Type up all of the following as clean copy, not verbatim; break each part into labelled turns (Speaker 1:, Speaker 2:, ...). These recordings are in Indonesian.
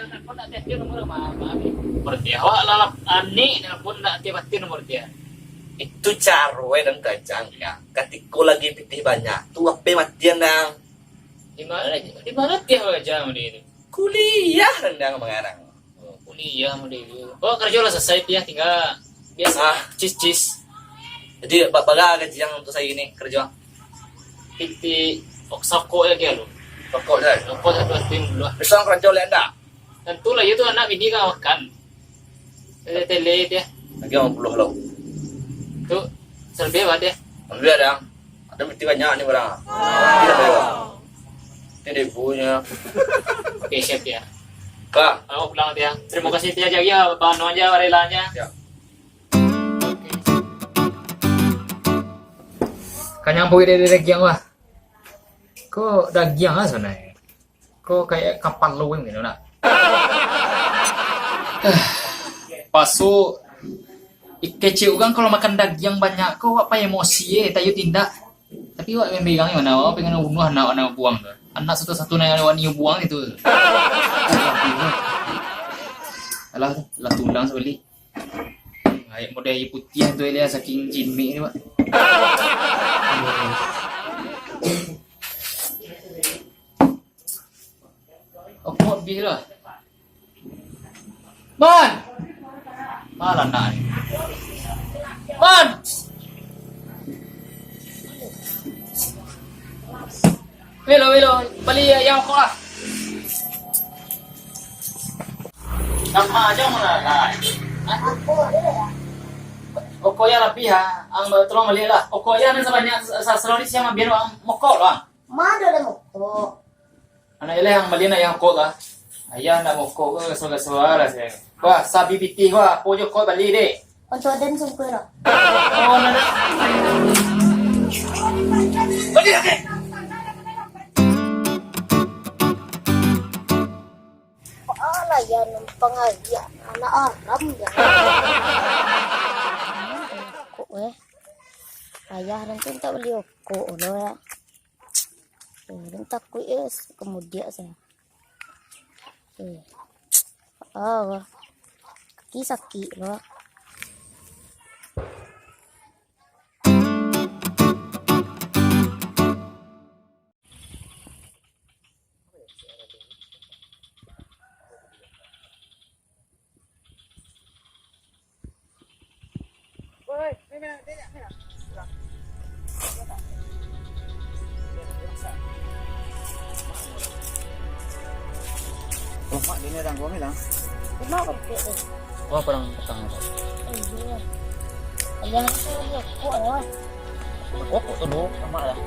Speaker 1: Kau nak dia nomor mami. Nomor dia. Awak lalap ani pun nak dia mati nomor dia.
Speaker 2: Itu carwe dan kacang ya. Ketika lagi pitih banyak, tuh apa matian dang.
Speaker 1: Di mana dia kerja sama dia itu?
Speaker 2: Kuliah rendang mengarang.
Speaker 1: Oh, kuliah sama dia itu. Oh kerja udah selesai dia tinggal biasa cis.
Speaker 2: Jadi baga gaji yang untuk saya ini kerja.
Speaker 1: Piti oksako ya dia lo.
Speaker 2: Pokok dah.
Speaker 1: Rokok satu tim dulu.
Speaker 2: Besok kerja lenda.
Speaker 1: Tentu lah itu anak bini kan makan. Tele dia.
Speaker 2: Lagi 50 lo.
Speaker 1: Tu serba apa dia?
Speaker 2: Ambil dang. Ada mesti banyak nih barang. Tidak ada. Ini punya.
Speaker 1: Oke siap dia.
Speaker 2: Kak.
Speaker 1: Aku pulang dia. Terima kasih dia jaga bahan aja relanya.
Speaker 2: Ya.
Speaker 1: Kanyang boy dari daging wah. Kok daging lah sana? Kok kayak kapal lu gitu nak? Pasu kecil kan kalau makan daging banyak kok apa emosi ya tayu tindak. Tapi wak yang pegang mana? Wak pengen bunuh anak buang tu. Anak satu-satu yang wani buang itu. Alah tulang sekali. Ayat model putih tu dia saking jimik ni wak. Aku habis lah. Man! Malah nak ni. Man! Welo, balik yang aku lah. Nama aja mana lah. Okoya lebih ha, ang tolong balik lah. Okoya ni sebanyak selalu siapa biar ang mokok lah.
Speaker 3: Mana ada mokok?
Speaker 1: Anak ile yang balik na yang kok lah. Ayah nak mokok ke suara saya. Wah, sabi pitih wah, pojok kau balik deh.
Speaker 3: Konco den sungkuy lah.
Speaker 1: Oh, nana. Balik lagi.
Speaker 3: Paala yan ng pangalya. Anak aram yan. Ako Ayah nanti tak beli aku lo ya. Dan takut kemudian saya. Kaki sakit lo.
Speaker 2: Mak ini orang gua bilang.
Speaker 3: Kenapa kok?
Speaker 1: Wah, perang petang.
Speaker 3: Iya. Ayah itu aku lah.
Speaker 1: Oh, kok dulu sama lah.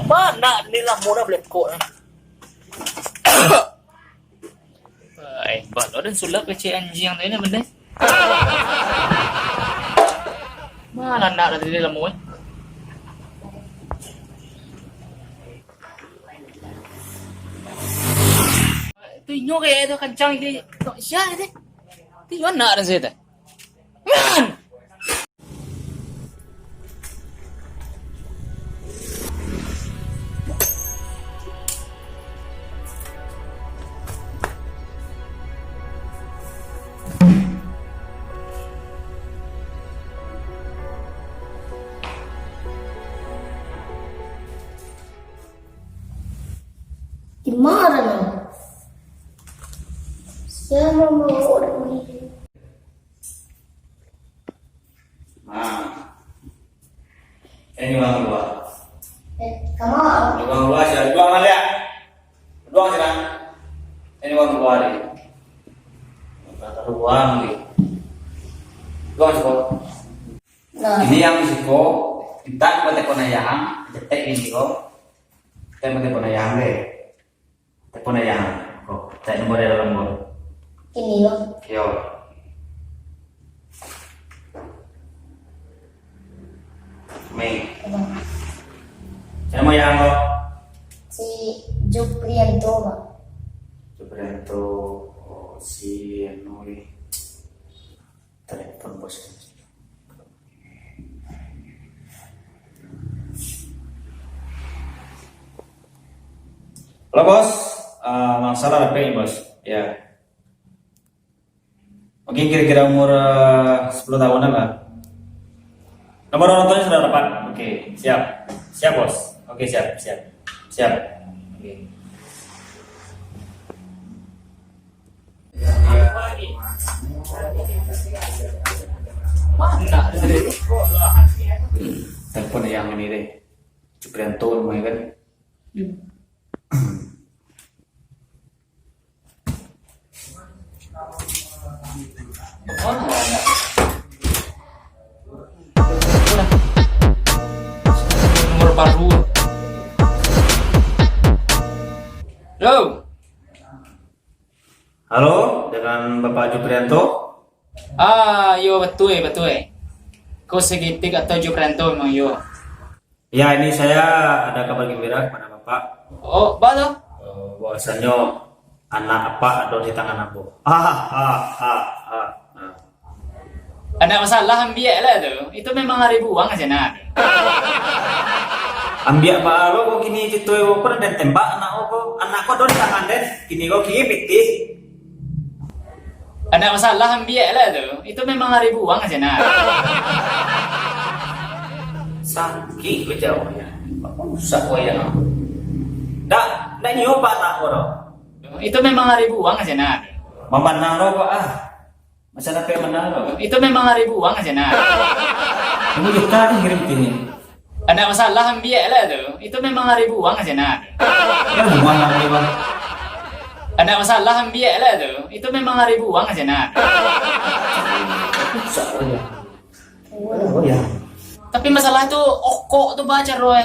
Speaker 1: Mana nilah muna beli kok. Balok dan sulap kecil anjing yang ini benda. Mana nak ada di dalam mu? Tinyo kayak itu kencang ini. Siapa itu? Tinyo nak ada siapa? Man!
Speaker 3: Gimana nih? Saya mau orang ini.
Speaker 2: Ini bang dua.
Speaker 3: Kamu?
Speaker 2: Bang dua sih. Dua mana ya? Dua sih kan?
Speaker 1: uang keluar ya. Kata uang nih. Gua coba.
Speaker 3: Nah,
Speaker 1: Ini yang risiko kita buat telepon ayam, cetek ini kok. Kita buat telepon ayam deh. Telepon ayam. Kok, cek nomor dalam nomor.
Speaker 3: ini loh.
Speaker 1: Yo. Mei. Saya mau yang kok.
Speaker 3: Si Juprianto, Pak.
Speaker 1: Suprianto, oh, si Anui. Telepon bos. Halo bos, masalah apa ini bos? Ya. Mungkin kira-kira umur 10 tahunan lah. Nomor orang tuanya sudah dapat. Oke, siap. Siap bos. Oke, siap. Oke. Mana deh? Telepon yang ini deh. Suprianto namanya kan. Mana ya? Nomor baru. Halo.
Speaker 4: Halo, dengan Bapak Juprianto.
Speaker 1: Yo betul. Kau segitik atau Juprianto memang yo.
Speaker 4: Ya, ini saya ada kabar gembira kepada Bapak.
Speaker 1: Oh, betul.
Speaker 4: Bahwasanya anak apa ada di tangan aku.
Speaker 1: Ada masalah ambil lah tu. Itu memang hari buang aja nak.
Speaker 4: Ambil Pak lo kok gini gitu kok dan tembak anakku ada di tangan den. Gini kok gini pitih.
Speaker 1: Ada masalah ambil lah tu. Itu memang hari buang aja nak.
Speaker 4: Sakit kejauhnya. Usah kau ya. Dak nyoba anak lo.
Speaker 1: Itu memang hari buang aja nak.
Speaker 4: Memanang lo kok Masa apa yang menang lo?
Speaker 1: Itu memang hari buang aja nak.
Speaker 4: Ini kita nih ngirim ini.
Speaker 1: Ada masalah ambil lah tu. Itu memang hari buang aja nak.
Speaker 4: Ya buang lagi bang.
Speaker 1: Ada masalah ambil lah tu. Itu memang hari buang aja nak.
Speaker 4: Usah kau ya. Oh ya.
Speaker 1: Tapi masalah tu okok tu baca roy.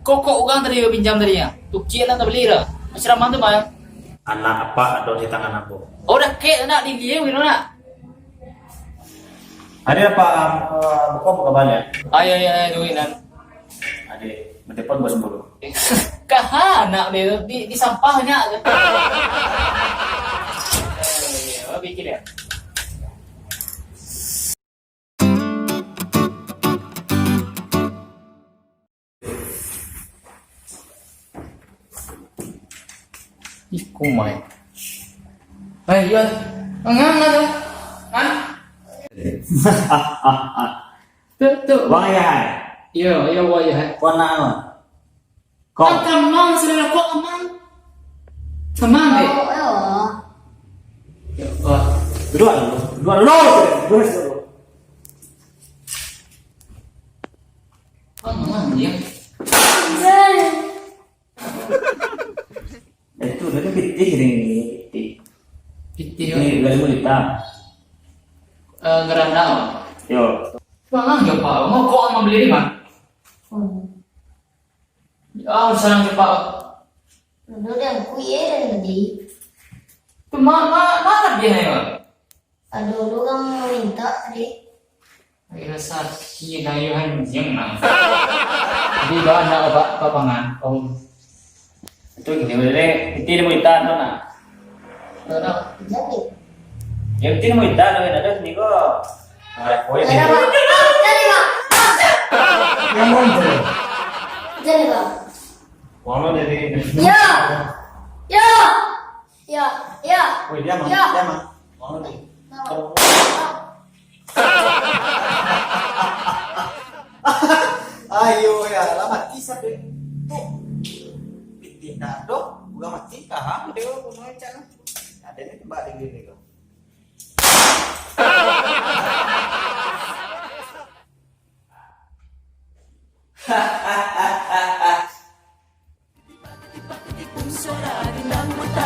Speaker 1: Kok ugang tadi pinjam tadi ya. Tu kira tak beli lah. Macam mana tu bang?
Speaker 4: Anak apa ada di tangan aku?
Speaker 1: Oh dah kek nak di dia gitu nak.
Speaker 4: Ada apa buka banyak?
Speaker 1: Ayo duit nan.
Speaker 4: Ada mentelepon bos dulu.
Speaker 1: Kahana dia di sampahnya. Bikin ya. Iku mai. Yo. Ngang tu. Kan? Tu.
Speaker 4: Wang ya.
Speaker 1: Yo wa ya.
Speaker 4: Kau nak
Speaker 1: Kau kamang sudah kok kamang. Kamang deh. Oh.
Speaker 4: Dua dulu.
Speaker 1: Kamang ya.
Speaker 4: Itu dari pitih ini.
Speaker 1: Pitih.
Speaker 4: Ini dari mulita.
Speaker 1: Ngeranda.
Speaker 4: Yo.
Speaker 1: Bang ya Pak, mau kok mau beli di mana? Sarang cepat.
Speaker 3: Dulu yang kuye tadi.
Speaker 1: Mana dia ya?
Speaker 3: Aduh, lu kan minta tadi.
Speaker 1: Kira saksi na yung hanjing na. Di ba na ba papangan?
Speaker 4: Itu gini boleh. Pitih mulita tu nak.
Speaker 1: Ano?
Speaker 3: Jadi.
Speaker 4: Yang pitih mulita tu ada ni ko.
Speaker 3: Jadi, Pak. Jadi, Pak.
Speaker 4: Yang mana?
Speaker 3: Jadi, Pak.
Speaker 4: Wang lo dari.
Speaker 3: Ya. Ya. Ya. Ya.
Speaker 4: Woi dia mah.
Speaker 3: Ya.
Speaker 4: Wang lo dari. Ayo ya, lama kisah deh. Tuh, pitih nak dok, bukan mati kah? Dia mau macam. Ada ni tempat tinggi ni kau.
Speaker 5: Suara di dalam mata